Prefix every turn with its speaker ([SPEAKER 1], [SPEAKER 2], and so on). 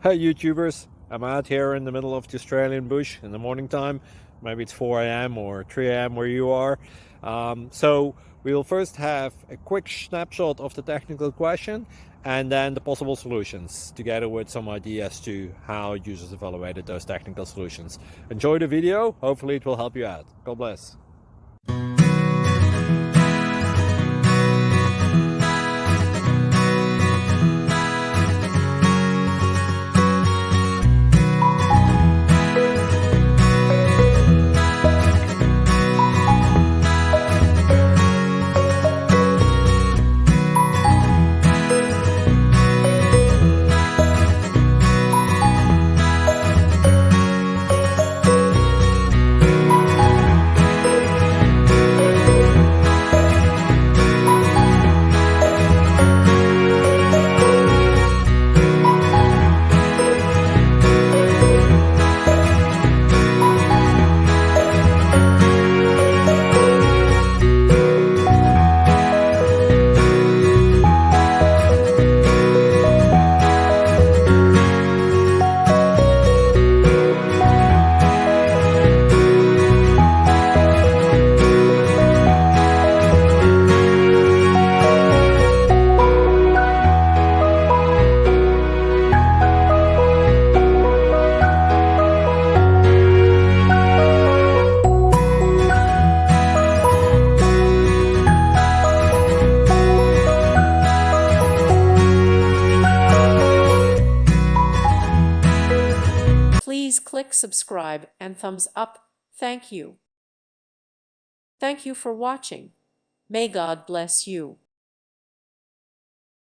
[SPEAKER 1] Hey YouTubers, I'm out here in the middle of the Australian bush in the morning time. Maybe it's 4 a.m. or 3 a.m. where you are. So we'll first have a quick snapshot of the technical question and then the possible solutions, together with some ideas to how users evaluated those technical solutions. Enjoy the video, hopefully it will help you out. God bless.
[SPEAKER 2] Please click subscribe and thumbs up. Thank you. Thank you for watching. May God bless you.